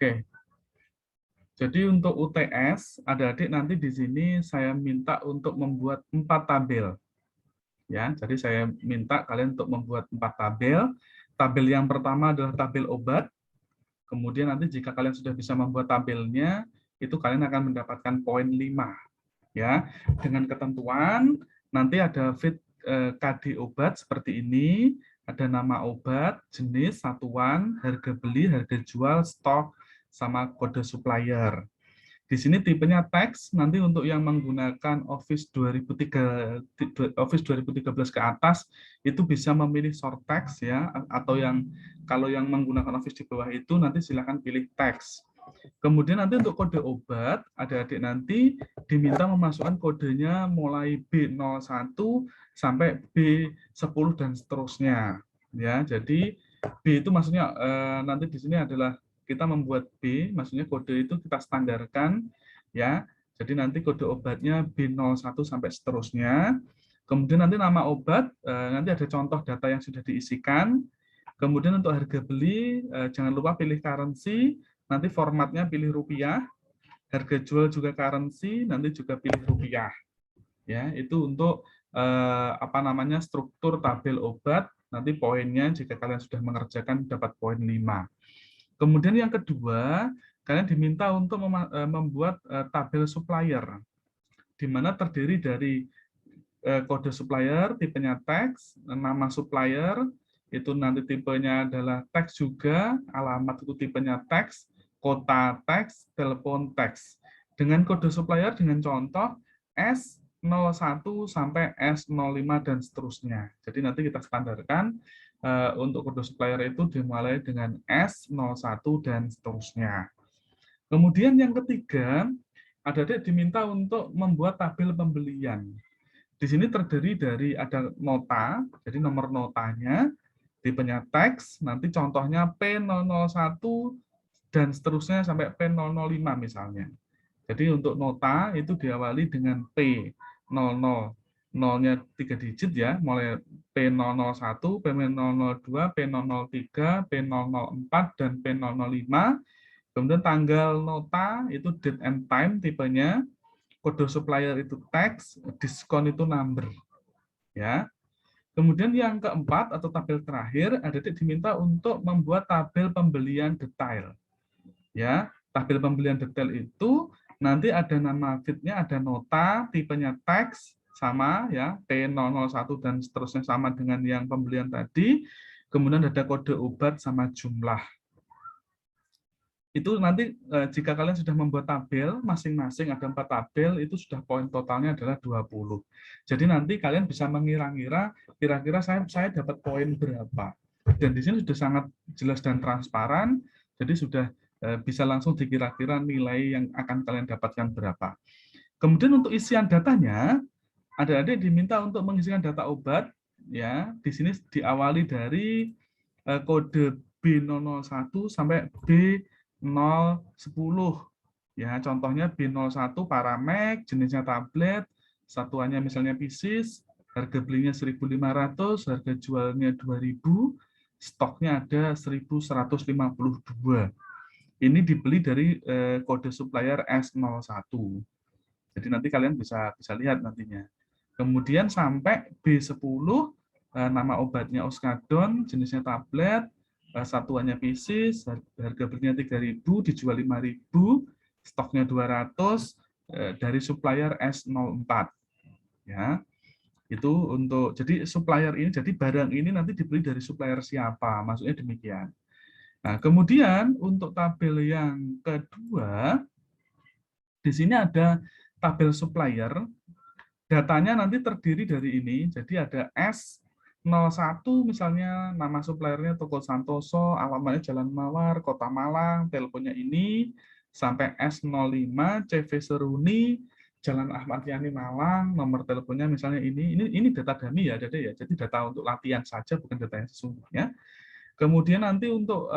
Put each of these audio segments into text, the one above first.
Oke. Jadi untuk UTS, adik-adik nanti di sini saya minta untuk membuat 4 tabel. Ya, jadi saya minta kalian untuk membuat 4 tabel. Tabel yang pertama adalah tabel obat. Kemudian nanti jika kalian sudah bisa membuat tabelnya, itu kalian akan mendapatkan poin 5. Ya, dengan ketentuan nanti ada fit KD obat seperti ini, ada nama obat, jenis, satuan, harga beli, harga jual, stok, sama kode supplier. Di sini tipenya teks, nanti untuk yang menggunakan Office 2013 ke atas, itu bisa memilih short text ya, atau yang kalau yang menggunakan Office di bawah itu nanti silakan pilih teks. Kemudian nanti untuk kode obat, adik-adik nanti diminta memasukkan kodenya mulai B01 sampai B10 dan seterusnya. Ya, jadi B itu maksudnya nanti di sini adalah kita membuat B, maksudnya kode itu kita standarkan, ya. Jadi nanti kode obatnya B01 sampai seterusnya. Kemudian nanti nama obat, nanti ada contoh data yang sudah diisikan. Kemudian untuk harga beli, jangan lupa pilih currency, nanti formatnya pilih rupiah. Harga jual juga currency, nanti juga pilih rupiah. Ya, itu untuk struktur tabel obat. Nanti poinnya jika kalian sudah mengerjakan dapat poin 5. Kemudian yang kedua, kalian diminta untuk membuat tabel supplier, di mana terdiri dari kode supplier, tipenya teks, nama supplier, itu nanti tipenya adalah teks juga, alamat itu tipenya teks, kota teks, telepon teks. Dengan kode supplier dengan contoh S01 sampai S05 dan seterusnya. Jadi nanti kita standarkan untuk kode supplier itu dimulai dengan S01 dan seterusnya. Kemudian yang ketiga, adik-adik diminta untuk membuat tabel pembelian. Di sini terdiri dari ada nota, jadi nomor notanya, tipenya teks, nanti contohnya P001 dan seterusnya sampai P005 misalnya. Jadi untuk nota itu diawali dengan P00, nolnya 3 digit ya, mulai P001, P002, P003, P004, dan P005. Kemudian tanggal nota itu date and time tipenya, kode supplier itu teks, diskon itu number. Ya. Kemudian yang keempat atau tabel terakhir, adik-adik diminta untuk membuat tabel pembelian detail. Ya, tabel pembelian detail itu nanti ada nama fitnya, ada nota, tipenya teks, sama ya, P001 dan seterusnya sama dengan yang pembelian tadi. Kemudian ada kode obat sama jumlah. Itu nanti jika kalian sudah membuat tabel, masing-masing ada 4 tabel, itu sudah poin totalnya adalah 20. Jadi nanti kalian bisa mengira-ngira, kira-kira saya dapat poin berapa. Dan di sini sudah sangat jelas dan transparan, jadi sudah bisa langsung dikira-kira nilai yang akan kalian dapatkan berapa. Kemudian untuk isian datanya, adik-adik diminta untuk mengisikan data obat, ya. Di sini diawali dari kode B001 sampai B010. Ya, contohnya B01 Paramek, jenisnya tablet, satuannya misalnya pieces, harga belinya 1.500, harga jualnya 2.000, stoknya ada 1.152. Ini dibeli dari kode supplier S01. Jadi nanti kalian bisa lihat nantinya. Kemudian sampai B10, nama obatnya Oskadon, jenisnya tablet, satuannya pieces, harga belinya 3.000, dijual 5.000, stoknya 200, dari supplier S04. Ya. Itu untuk, jadi supplier ini, jadi barang ini nanti dibeli dari supplier siapa, maksudnya demikian. Nah, kemudian untuk tabel yang kedua, di sini ada tabel supplier. Datanya nanti terdiri dari ini, jadi ada S01 misalnya, nama suppliernya Toko Santoso, alamatnya Jalan Mawar, Kota Malang, teleponnya ini, sampai S05, CV Seruni, Jalan Ahmad Yani Malang, nomor teleponnya misalnya ini data dummy ya, ya, jadi data untuk latihan saja, bukan data yang sesungguhnya. Kemudian nanti untuk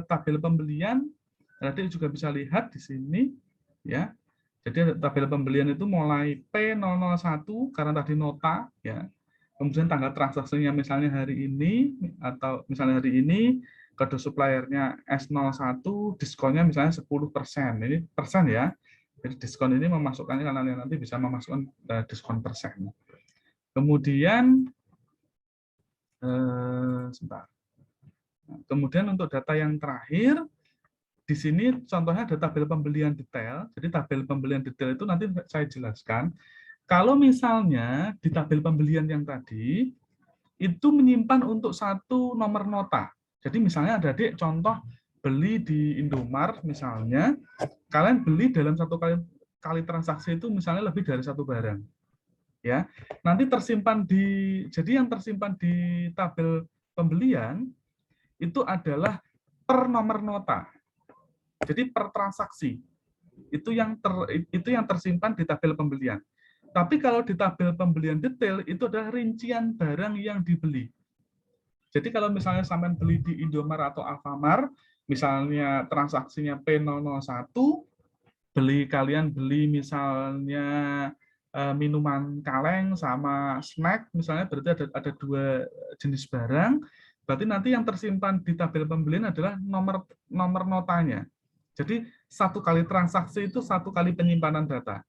tabel pembelian, nanti juga bisa lihat di sini, ya. Jadi tabel pembelian itu mulai P001 karena tadi nota, ya. Kemudian tanggal transaksinya misalnya hari ini atau misalnya hari ini, kode suppliernya S01, diskonnya misalnya 10%. Ini persen ya. Jadi diskon ini memasukkannya karena nanti bisa memasukkan diskon persen. Kemudian sebentar. Kemudian untuk data yang terakhir, di sini contohnya ada tabel pembelian detail. Jadi tabel pembelian detail itu nanti saya jelaskan. Kalau misalnya di tabel pembelian yang tadi, itu menyimpan untuk satu nomor nota. Jadi misalnya ada adik contoh beli di Indomaret misalnya, kalian beli dalam satu kali transaksi itu misalnya lebih dari satu barang. Ya, nanti tersimpan jadi yang tersimpan di tabel pembelian itu adalah per nomor nota. Jadi per transaksi. Itu yang tersimpan di tabel pembelian. Tapi kalau di tabel pembelian detail itu adalah rincian barang yang dibeli. Jadi kalau misalnya sampean beli di Indomaret atau Alfamart, misalnya transaksinya P001, kalian beli misalnya minuman kaleng sama snack, misalnya berarti ada dua jenis barang, berarti nanti yang tersimpan di tabel pembelian adalah nomor notanya. Jadi satu kali transaksi itu satu kali penyimpanan data.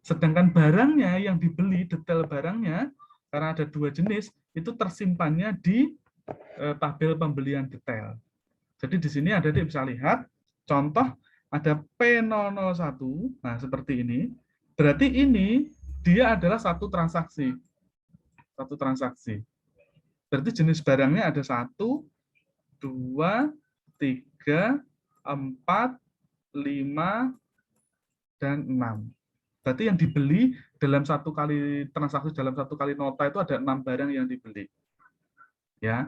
Sedangkan barangnya yang dibeli, detail barangnya, karena ada dua jenis, itu tersimpannya di tabel pembelian detail. Jadi di sini ada bisa lihat, contoh ada P001, nah seperti ini, berarti ini dia adalah satu transaksi. Satu transaksi. Berarti jenis barangnya ada 1, 2, 3, 4, 5, dan 6. Berarti yang dibeli dalam satu kali transaksi, dalam satu kali nota itu ada 6 barang yang dibeli. Ya,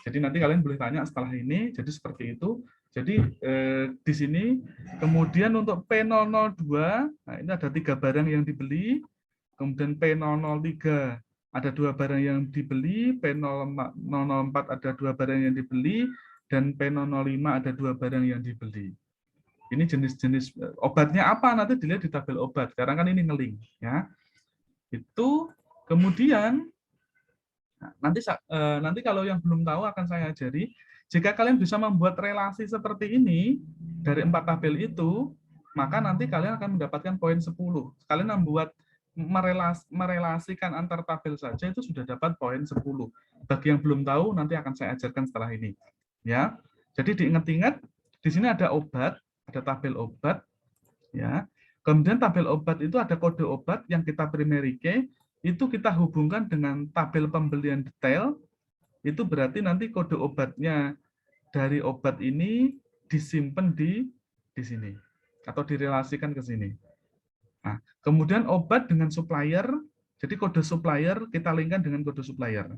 jadi nanti kalian boleh tanya setelah ini. Jadi seperti itu. Jadi di sini kemudian untuk P002, nah ini ada 3 barang yang dibeli. Kemudian P003 ada 2 barang yang dibeli, P004 ada 2 barang yang dibeli, dan P005 ada 2 barang yang dibeli. Ini jenis-jenis obatnya apa nanti dilihat di tabel obat. Sekarang kan ini ngeling, ya. Itu kemudian nanti kalau yang belum tahu akan saya ajari. Jika kalian bisa membuat relasi seperti ini dari 4 tabel itu, maka nanti kalian akan mendapatkan poin 10. Kalian membuat merelasikan antar tabel saja itu sudah dapat poin 10. Bagi yang belum tahu nanti akan saya ajarkan setelah ini. Ya. Jadi diingat-ingat di sini ada obat, ada tabel obat, ya. Kemudian tabel obat itu ada kode obat yang kita primary key, itu kita hubungkan dengan tabel pembelian detail, itu berarti nanti kode obatnya dari obat ini disimpan di sini atau direlasikan ke sini. Nah, kemudian obat dengan supplier, jadi kode supplier kita linkkan dengan kode supplier.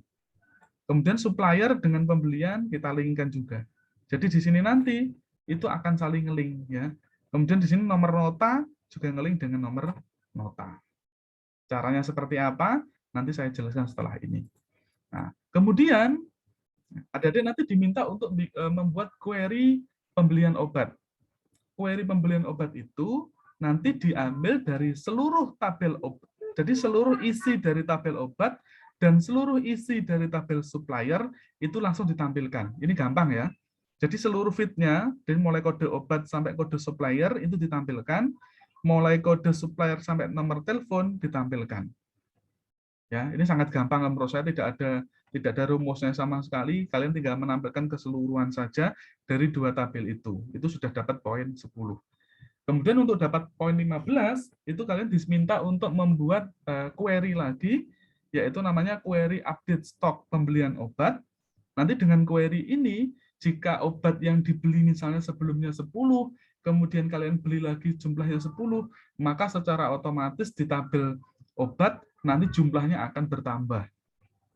Kemudian supplier dengan pembelian kita linkkan juga. Jadi di sini nanti itu akan saling nge-link, ya. Kemudian di sini nomor nota juga nge-link dengan nomor nota. Caranya seperti apa? Nanti saya jelaskan setelah ini. Nah, kemudian adik-adik nanti diminta untuk membuat query pembelian obat. Query pembelian obat itu nanti diambil dari seluruh tabel obat. Jadi seluruh isi dari tabel obat dan seluruh isi dari tabel supplier itu langsung ditampilkan. Ini gampang ya. Jadi seluruh fitnya, dari mulai kode obat sampai kode supplier itu ditampilkan, mulai kode supplier sampai nomor telepon ditampilkan. Ya, ini sangat gampang menurut saya, tidak ada rumusnya sama sekali. Kalian tinggal menampilkan keseluruhan saja dari 2 tabel itu. Itu sudah dapat poin 10. Kemudian untuk dapat poin 15, itu kalian diminta untuk membuat query lagi, yaitu namanya query update stok pembelian obat. Nanti dengan query ini, jika obat yang dibeli misalnya sebelumnya 10, kemudian kalian beli lagi jumlahnya 10, maka secara otomatis di tabel obat nanti jumlahnya akan bertambah.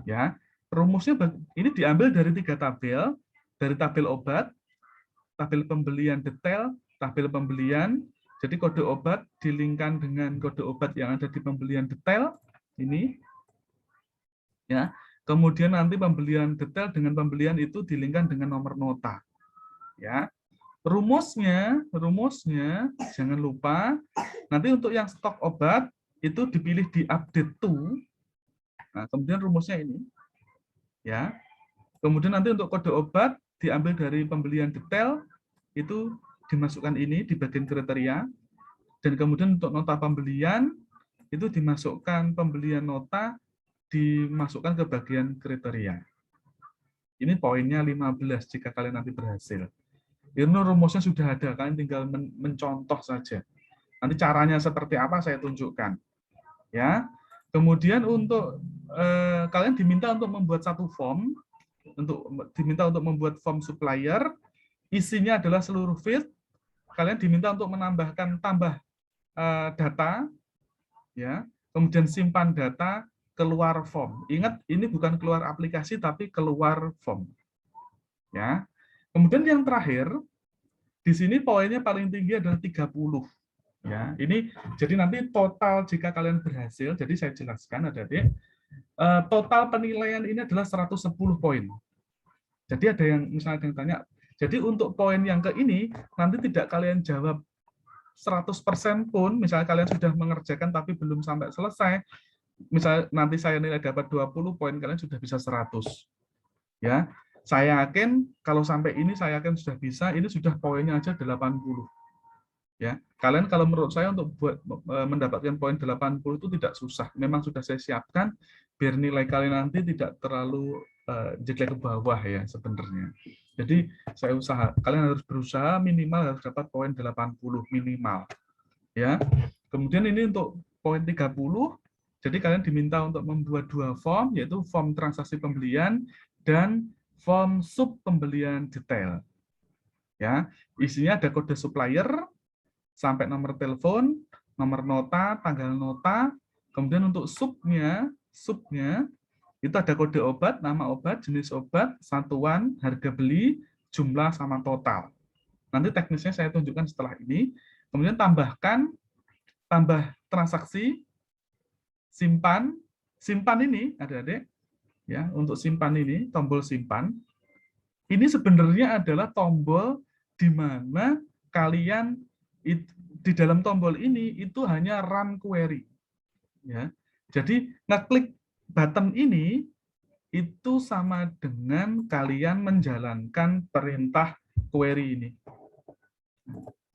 Ya, rumusnya ini diambil dari 3 tabel, dari tabel obat, tabel pembelian detail, tabel pembelian. Jadi kode obat dilingkan dengan kode obat yang ada di pembelian detail ini. Ya. Kemudian nanti pembelian detail dengan pembelian itu dilingkan dengan nomor nota. Ya. Rumusnya jangan lupa nanti untuk yang stok obat itu dipilih di update to. Nah, kemudian rumusnya ini. Ya. Kemudian nanti untuk kode obat diambil dari pembelian detail, itu dimasukkan ini di bagian kriteria, dan kemudian untuk nota pembelian, itu dimasukkan pembelian nota, dimasukkan ke bagian kriteria. Ini poinnya 15 jika kalian nanti berhasil. Ini rumusnya sudah ada, kalian tinggal mencontoh saja. Nanti caranya seperti apa saya tunjukkan. Ya. Kemudian untuk kalian diminta untuk membuat satu form, diminta untuk membuat form supplier, isinya adalah seluruh field. Kalian diminta untuk menambahkan data, ya. Kemudian simpan data, keluar form. Ingat, ini bukan keluar aplikasi tapi keluar form. Ya. Kemudian yang terakhir, di sini poinnya paling tinggi adalah 30. Ya, ini jadi nanti total jika kalian berhasil, jadi saya jelaskan Adik-adik, total penilaian ini adalah 110 poin. Jadi ada yang misalnya yang tanya, jadi untuk poin yang ke ini nanti tidak kalian jawab 100% pun, misalnya kalian sudah mengerjakan tapi belum sampai selesai, misalnya nanti saya nilai dapat 20 poin, kalian sudah bisa 100. Ya, saya yakin kalau sampai ini saya yakin sudah bisa, ini sudah poinnya aja 80. Ya, kalian kalau menurut saya untuk mendapatkan poin 80 itu tidak susah. Memang sudah saya siapkan biar nilai kalian nanti tidak terlalu jelek ke bawah ya sebenarnya. Jadi saya kalian harus berusaha minimal harus dapat poin 80 minimal. Ya. Kemudian ini untuk poin 30, jadi kalian diminta untuk membuat 2 form, yaitu form transaksi pembelian dan form sub pembelian detail. Ya, isinya ada kode supplier sampai nomor telepon, nomor nota, tanggal nota, kemudian untuk subnya itu ada kode obat, nama obat, jenis obat, satuan, harga beli, jumlah, sama total. Nanti teknisnya saya tunjukkan setelah ini. Kemudian tambah transaksi, simpan ini, adik-adik, ya, untuk simpan ini, tombol simpan. Ini sebenarnya adalah tombol di mana kalian di dalam tombol ini itu hanya run query. Ya. Jadi ngeklik button ini itu sama dengan kalian menjalankan perintah query ini.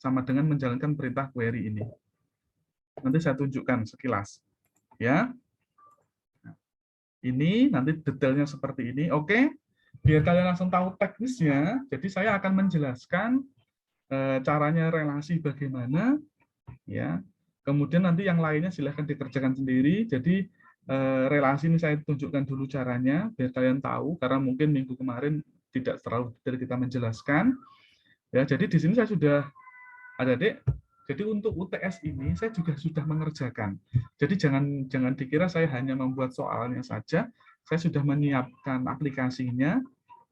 Sama dengan menjalankan perintah query ini. Nanti saya tunjukkan sekilas. Ya. Ini nanti detailnya seperti ini. Oke. Biar kalian langsung tahu teknisnya, jadi saya akan menjelaskan caranya relasi bagaimana, ya. Kemudian nanti yang lainnya silahkan dikerjakan sendiri. Jadi relasi ini saya tunjukkan dulu caranya biar kalian tahu, karena mungkin minggu kemarin tidak terlalu detail kita menjelaskan. Ya, jadi di sini saya sudah Adik-adik. Jadi untuk UTS ini saya juga sudah mengerjakan. Jadi jangan dikira saya hanya membuat soalnya saja. Saya sudah menyiapkan aplikasinya.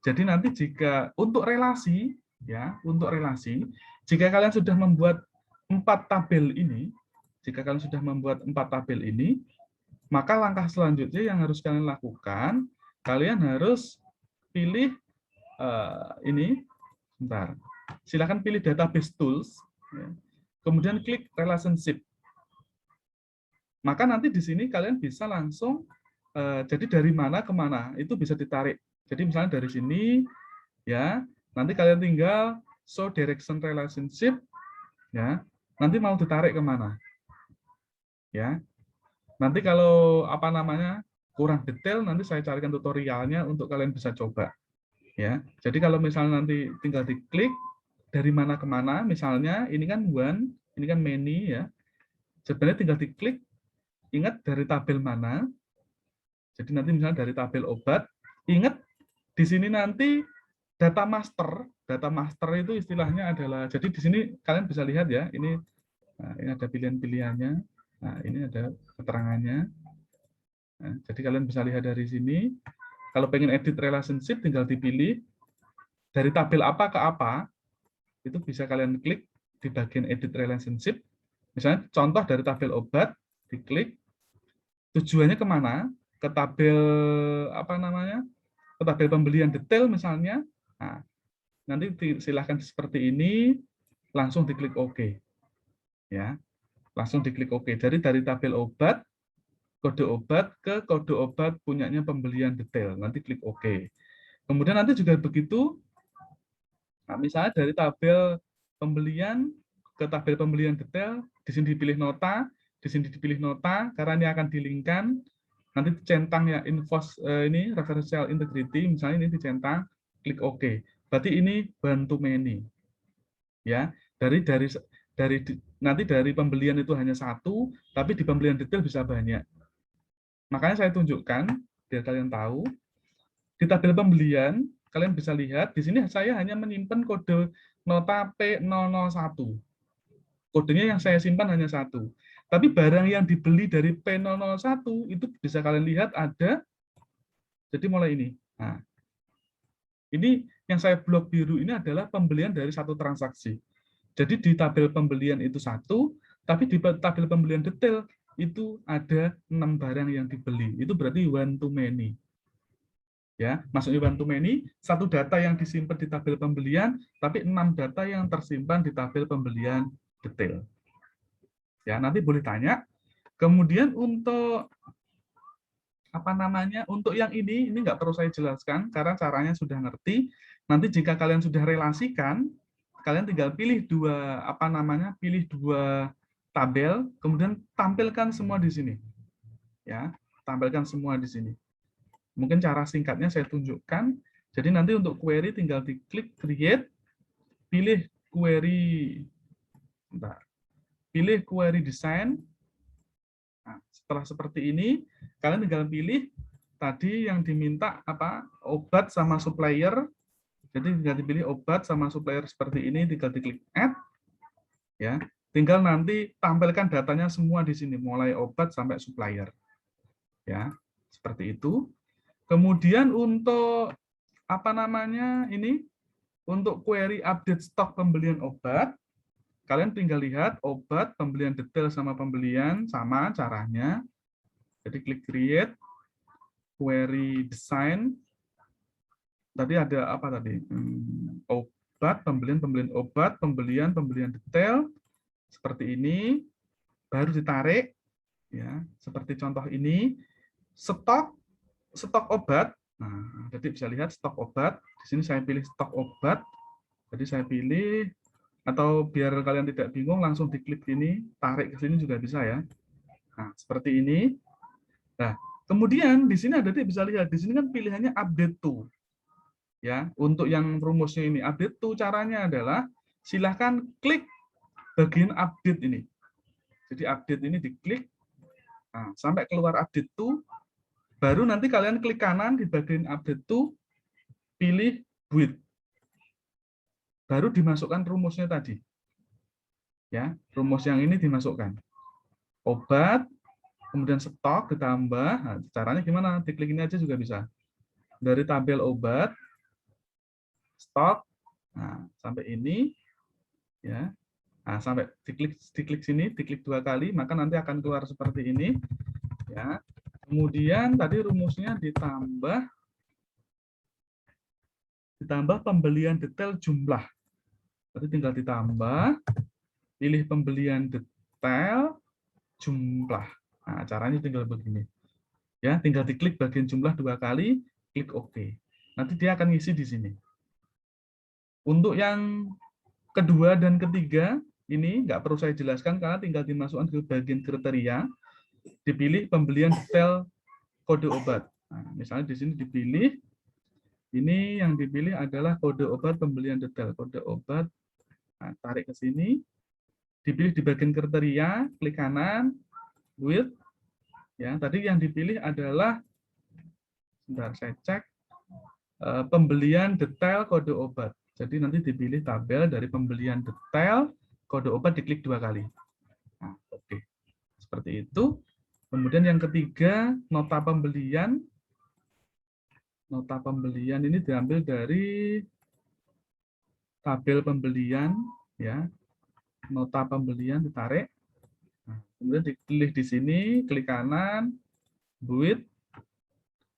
Jadi nanti jika untuk relasi, ya, untuk relasi, jika kalian sudah membuat 4 tabel ini, maka langkah selanjutnya yang harus kalian lakukan, kalian harus pilih ini, sebentar. Silakan pilih database tools, ya. Kemudian klik relationship. Maka nanti di sini kalian bisa langsung, jadi dari mana ke mana itu bisa ditarik. Jadi misalnya dari sini, ya, nanti kalian tinggal show direction relationship, ya, nanti mau ditarik kemana, ya. Nanti kalau apa namanya kurang detail, nanti saya carikan tutorialnya untuk kalian bisa coba, ya. Jadi kalau misalnya nanti tinggal diklik dari mana ke mana, misalnya ini kan one, ini kan many, ya. Sebenarnya tinggal diklik, ingat dari tabel mana. Jadi nanti misalnya dari tabel obat, ingat di sini nanti data master itu istilahnya adalah, jadi di sini kalian bisa lihat ya, ini ada pilihan-pilihannya, nah ini ada keterangannya. Nah, jadi kalian bisa lihat dari sini. Kalau pengen edit relationship tinggal dipilih dari tabel apa ke apa, itu bisa kalian klik di bagian edit relationship. Misalnya contoh dari tabel obat, diklik, tujuannya kemana? Ke tabel apa namanya? Ke tabel pembelian detail misalnya. Nah, nanti silahkan seperti ini, langsung diklik OK. Ya, langsung diklik OK. Jadi dari tabel obat, kode obat ke kode obat punyanya pembelian detail. Nanti klik OK. Kemudian nanti juga begitu, Nah, misalnya dari tabel pembelian ke tabel pembelian detail, di sini dipilih nota, di sini dipilih nota, karena ini akan dilingkan. Nanti centang ya invoice ini referential integrity, misalnya ini dicentang, klik OK. Berarti ini one to many. Ya, nanti dari pembelian itu hanya satu, tapi di pembelian detail bisa banyak. Makanya saya tunjukkan biar kalian tahu. Di tabel pembelian, kalian bisa lihat, di sini saya hanya menyimpan kode nota P001. Kodenya yang saya simpan hanya satu. Tapi barang yang dibeli dari P001 itu bisa kalian lihat ada, jadi mulai ini. Nah, ini yang saya blok biru ini adalah pembelian dari satu transaksi. Jadi di tabel pembelian itu satu, tapi di tabel pembelian detail itu ada 6 barang yang dibeli. Itu berarti one to many. Ya, maksudnya one to many, satu data yang disimpan di tabel pembelian, tapi 6 data yang tersimpan di tabel pembelian detail. Ya, nanti boleh tanya. Kemudian untuk apa namanya? Untuk yang ini nggak perlu saya jelaskan karena caranya sudah ngerti. Nanti jika kalian sudah relasikan, kalian tinggal pilih pilih dua tabel, kemudian tampilkan semua di sini. Ya, tampilkan semua di sini. Mungkin cara singkatnya saya tunjukkan. Jadi nanti untuk query tinggal diklik create, pilih query, pilih query design. Nah, setelah seperti ini, kalian tinggal pilih tadi yang diminta obat sama supplier. Jadi tinggal dipilih obat sama supplier seperti ini, tinggal diklik add. Ya, tinggal nanti tampilkan datanya semua di sini, mulai obat sampai supplier. Ya, seperti itu. Kemudian untuk untuk query update stok pembelian obat, kalian tinggal lihat obat, pembelian detail sama pembelian sama caranya. Jadi klik create, query design. Tadi ada apa tadi? Obat, pembelian obat, pembelian detail seperti ini, baru ditarik ya, seperti contoh ini. Stok obat. Nah, jadi bisa lihat stok obat. Di sini saya pilih stok obat. Jadi saya pilih, atau biar kalian tidak bingung langsung diklik ini, tarik ke sini juga bisa ya. Nah, seperti ini. Nah, kemudian di sini bisa lihat di sini kan pilihannya update to. Ya, untuk yang rumusnya ini update to, caranya adalah silahkan klik bagian update ini. Jadi update ini diklik, nah, sampai keluar update to. Baru nanti kalian klik kanan di bagian update to, pilih build. Baru dimasukkan rumusnya tadi. Ya, rumus yang ini dimasukkan. Obat, kemudian stok ditambah. Nah, caranya gimana? Diklik ini aja juga bisa. Dari tabel obat, stok, nah, sampai ini, ya. Nah, sampai diklik sini, diklik 2 kali, maka nanti akan keluar seperti ini. Ya. Kemudian tadi rumusnya ditambah pembelian detail jumlah. Berarti tinggal ditambah, pilih pembelian detail jumlah. Nah, caranya tinggal begini. Ya, tinggal diklik bagian jumlah 2 kali, klik OK. Nanti dia akan ngisi di sini. Untuk yang kedua dan ketiga, ini nggak perlu saya jelaskan karena tinggal dimasukkan ke bagian kriteria, dipilih pembelian detail kode obat. Nah, misalnya di sini dipilih, ini yang dipilih adalah kode obat pembelian detail, kode obat. Nah, tarik ke sini, dipilih di bagian kriteria, klik kanan, with. Ya, tadi yang dipilih adalah, sebentar saya cek, pembelian detail kode obat. Jadi nanti dipilih tabel dari pembelian detail kode obat, diklik 2 kali. Nah, oke. Seperti itu. Kemudian yang ketiga, nota pembelian. Nota pembelian ini diambil dari tabel pembelian, ya. Nota pembelian ditarik. Nah, kemudian dipilih di sini, klik kanan, build,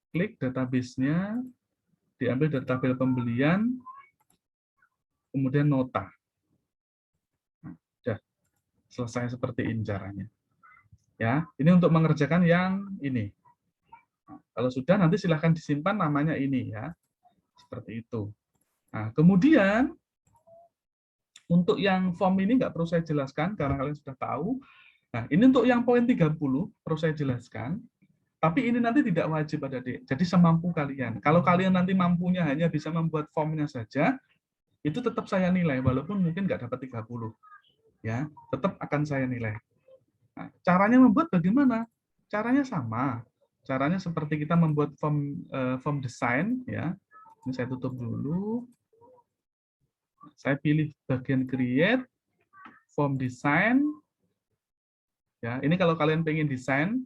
klik database-nya, diambil dari tabel pembelian, kemudian nota. Nah, sudah selesai seperti ini caranya. Ya, ini untuk mengerjakan yang ini. Nah, kalau sudah nanti silahkan disimpan namanya ini ya, seperti itu. Nah, kemudian Untuk yang form ini nggak perlu saya jelaskan karena kalian sudah tahu. Nah, ini untuk yang poin 30 perlu saya jelaskan. Tapi ini nanti tidak wajib adik-adik. Jadi semampu kalian. Kalau kalian nanti mampunya hanya bisa membuat formnya saja, itu tetap saya nilai walaupun mungkin nggak dapat 30. Ya, tetap akan saya nilai. Nah, caranya membuat bagaimana? Caranya sama. Caranya seperti kita membuat form design ya. Ini saya tutup dulu. Saya pilih bagian create, form design. Ya, ini kalau kalian pengen desain,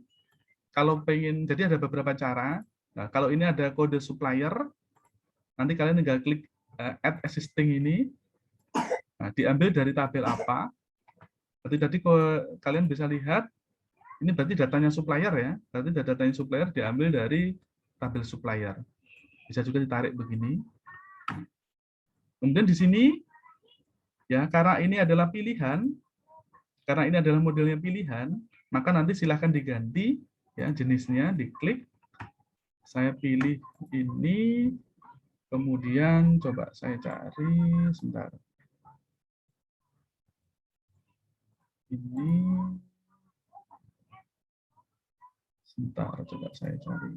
kalau pengen, jadi ada beberapa cara. Nah, kalau ini ada kode supplier, nanti kalian tinggal klik add existing ini. Nah, diambil dari tabel apa? Berarti tadi kalian bisa lihat, ini berarti datanya supplier ya. Berarti datanya supplier diambil dari tabel supplier. Bisa juga ditarik begini. Kemudian di sini, ya karena ini adalah pilihan, karena ini adalah modelnya pilihan, maka nanti silahkan diganti ya jenisnya, diklik. Saya pilih ini, kemudian coba saya cari, sebentar. Ini, sebentar, coba saya cari.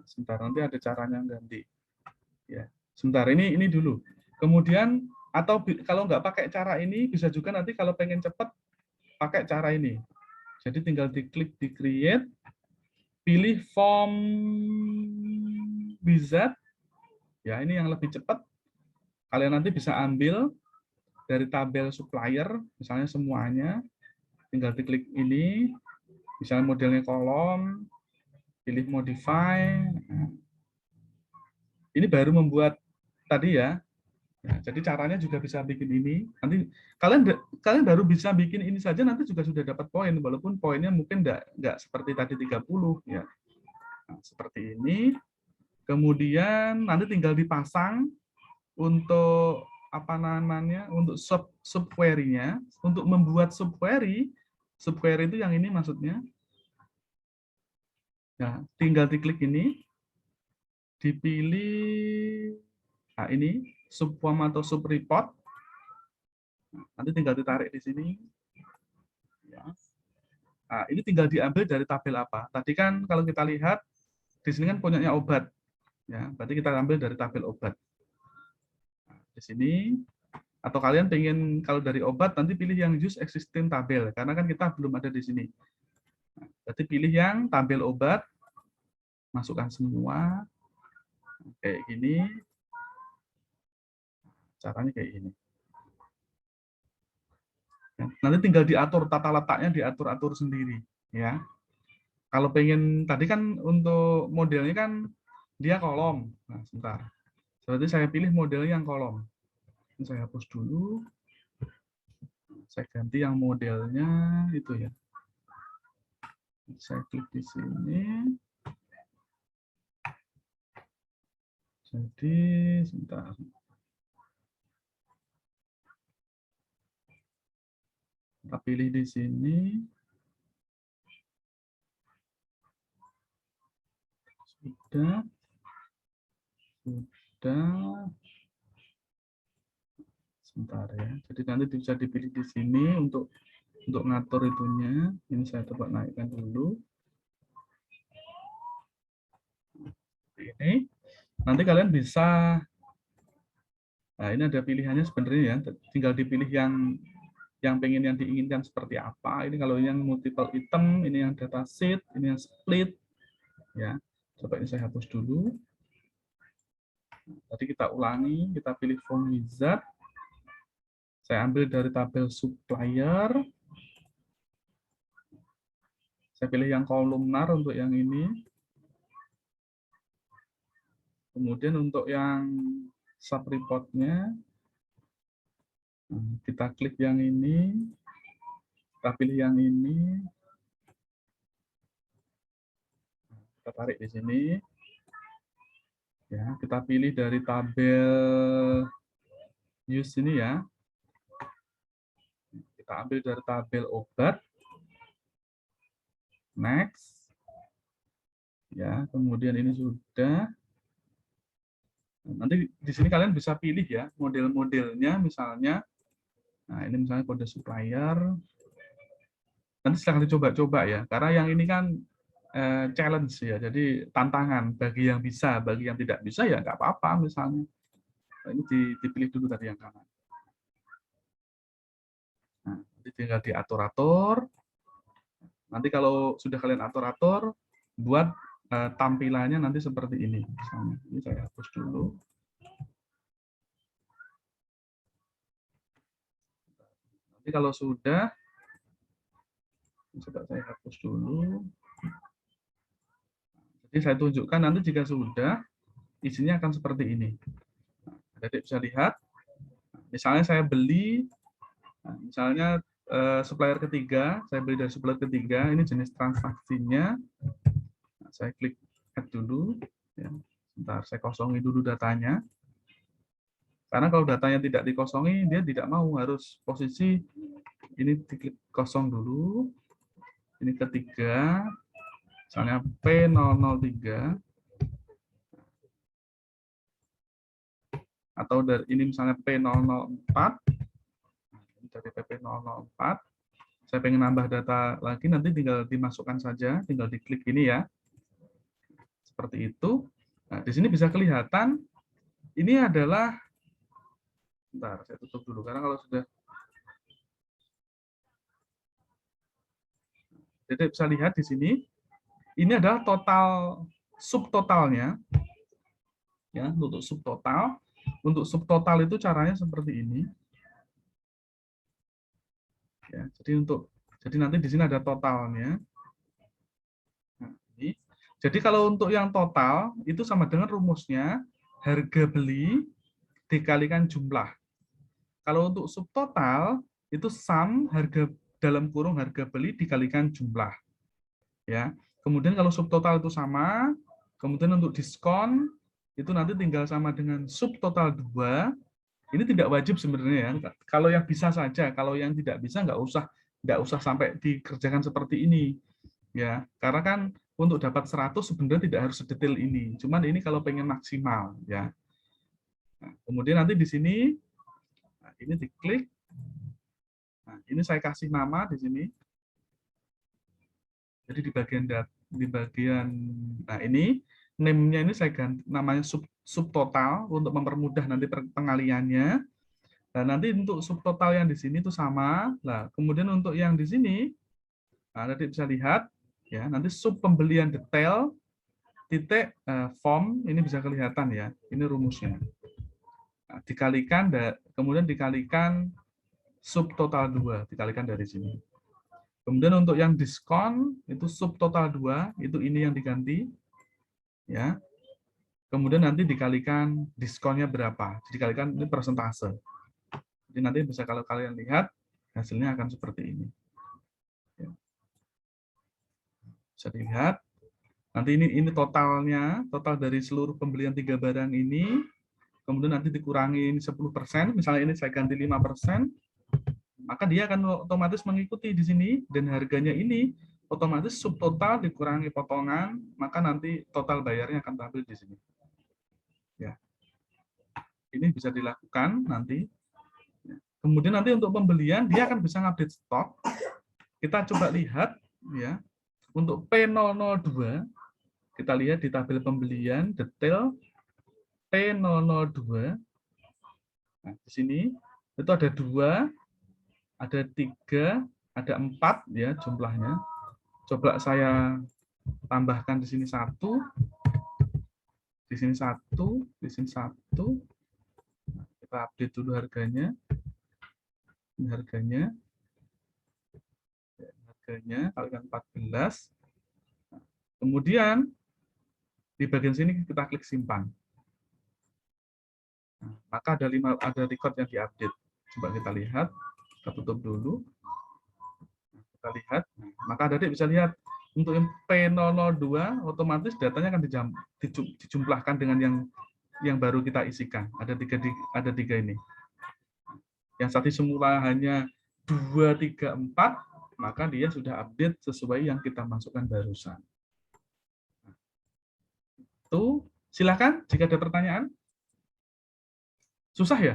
Sebentar, nanti ada caranya ganti. Ya, sebentar, ini dulu. Kemudian, atau kalau nggak pakai cara ini, bisa juga nanti kalau pengen cepat, pakai cara ini. Jadi tinggal diklik di create, pilih form wizard, ya ini yang lebih cepat. Kalian nanti bisa ambil dari tabel supplier, misalnya semuanya, tinggal diklik ini, misalnya modelnya kolom, pilih modify. Ini baru membuat tadi ya. Nah, jadi caranya juga bisa bikin ini. Nanti kalian baru bisa bikin ini saja nanti juga sudah dapat poin walaupun poinnya mungkin enggak seperti tadi 30 ya. Nah, seperti ini. Kemudian nanti tinggal dipasang untuk apa namanya? Untuk subquery-nya, untuk membuat subquery itu yang ini maksudnya. Nah, tinggal diklik ini, dipilih nah ini subform atau subreport. Nanti tinggal ditarik di sini. Ya. Nah, ini tinggal diambil dari tabel apa? Tadi kan kalau kita lihat di sini kan punyanya obat. Ya, berarti kita ambil dari tabel obat. Nah, di sini atau kalian pengen kalau dari obat nanti pilih yang use existing tabel karena kan kita belum ada di sini. Nah, berarti pilih yang tabel obat, masukkan semua kayak gini. Caranya kayak gini. Nanti tinggal diatur tata letaknya, diatur-atur sendiri ya. Kalau pengen tadi kan untuk modelnya kan dia kolom. Nah, sebentar. Berarti saya pilih modelnya yang kolom. Ini saya hapus dulu. Saya ganti yang modelnya itu ya. Saya klik di sini. Jadi sebentar. Kita pilih di sini. Sudah. Sebentar ya. Jadi nanti bisa dipilih di sini untuk ngatur itunya. Ini saya coba naikkan dulu. Ini nanti kalian bisa. Nah, ini ada pilihannya sebenarnya ya. Tinggal dipilih yang pengen yang diinginkan seperti apa. Ini kalau yang multiple item, ini yang data sheet, ini yang split. Ya, coba ini saya hapus dulu. Tadi kita ulangi, kita pilih form wizard. Saya ambil dari tabel supplier. Saya pilih yang kolumnar untuk yang ini. Kemudian untuk yang sub report-nya, kita klik yang ini. Kita pilih yang ini. Kita tarik di sini. Ya, kita pilih dari tabel use ini ya. Kita ambil dari tabel obat. Next. Ya, kemudian ini sudah. Nanti di sini kalian bisa pilih ya model-modelnya, misalnya, nah ini misalnya kode supplier. Nanti silahkan dicoba-coba ya, karena yang ini kan challenge ya, jadi tantangan bagi yang bisa, bagi yang tidak bisa ya nggak apa-apa misalnya. Nah, ini dipilih dulu tadi yang kanan. Nah, nanti tinggal diatur-atur. Nanti kalau sudah kalian atur-atur, buat tampilannya nanti seperti ini. Misalnya, ini saya hapus dulu. Nanti kalau sudah, coba saya hapus dulu. Jadi saya tunjukkan nanti jika sudah, isinya akan seperti ini. Adik bisa lihat, misalnya saya beli, misalnya supplier ketiga, saya beli dari supplier ketiga, ini jenis transaksinya. Nah, saya klik add dulu, ya. Sebentar, saya kosongi dulu datanya. Karena kalau datanya tidak dikosongi, dia tidak mau, harus posisi ini diklik kosong dulu. Ini ketiga, misalnya P003, atau dari ini misalnya P004, dari PP004, saya pengen nambah data lagi, nanti tinggal dimasukkan saja, tinggal diklik ini ya, seperti itu. Nah, di sini bisa kelihatan, ini adalah, bentar, saya tutup dulu, karena kalau sudah, jadi bisa lihat di sini, ini adalah total subtotalnya, ya, untuk subtotal. Untuk subtotal itu caranya seperti ini. Ya, jadi nanti di sini ada totalnya. Nah, ini. Jadi kalau untuk yang total itu sama dengan rumusnya harga beli dikalikan jumlah. Kalau untuk subtotal itu sum harga dalam kurung harga beli dikalikan jumlah. Ya. Kemudian kalau subtotal itu sama, kemudian untuk diskon itu nanti tinggal sama dengan subtotal 2. Ini tidak wajib sebenarnya ya. Kalau yang bisa saja, kalau yang tidak bisa nggak usah sampai dikerjakan seperti ini. Ya, karena kan untuk dapat 100 sebenarnya tidak harus sedetail ini. Cuman ini kalau pengen maksimal ya. Nah, kemudian nanti di sini nah, ini diklik. Nah, ini saya kasih nama di sini. Jadi di bagian nah ini name-nya ini saya ganti namanya subtotal untuk mempermudah nanti pengaliannya. Nah, nanti untuk subtotal yang di sini itu sama. Nah, kemudian untuk yang di sini, nah, nanti bisa lihat, ya, nanti sub pembelian detail, titik form, ini bisa kelihatan ya, ini rumusnya. Nah, dikalikan, kemudian dikalikan subtotal 2, dikalikan dari sini. Kemudian untuk yang diskon, itu subtotal 2, itu ini yang diganti. Ya. Kemudian nanti dikalikan diskonnya berapa, dikalikan ini persentase. Jadi nanti bisa kalau kalian lihat, hasilnya akan seperti ini. Bisa dilihat. Nanti ini totalnya, total dari seluruh pembelian 3 barang ini, kemudian nanti dikurangi 10%, misalnya ini saya ganti 5%, maka dia akan otomatis mengikuti di sini, dan harganya ini otomatis subtotal dikurangi potongan, maka nanti total bayarnya akan tampil di sini. Ya. Ini bisa dilakukan nanti. Kemudian nanti untuk pembelian, dia akan bisa ngupdate stok. Kita coba lihat, ya. Untuk P002, kita lihat di tabel pembelian detail P002. Nah, di sini itu ada 2, ada 3, ada 4 ya jumlahnya. Coba saya tambahkan di sini 1, di sini 1, di sini 1. Nah, kita update dulu harganya. Ini harganya. Harganya kalikan 14. Nah, kemudian di bagian sini kita klik simpan. Nah, maka ada record yang diupdate. Coba kita lihat, kita tutup dulu. Nah, kita lihat, nah, maka adik bisa lihat untuk yang P002 otomatis datanya akan dijumlahkan dengan yang baru kita isikan. Ada tiga ini. Yang tadi semula hanya 2, 3, 4, maka dia sudah update sesuai yang kita masukkan barusan. Itu. Silakan jika ada pertanyaan. Susah ya?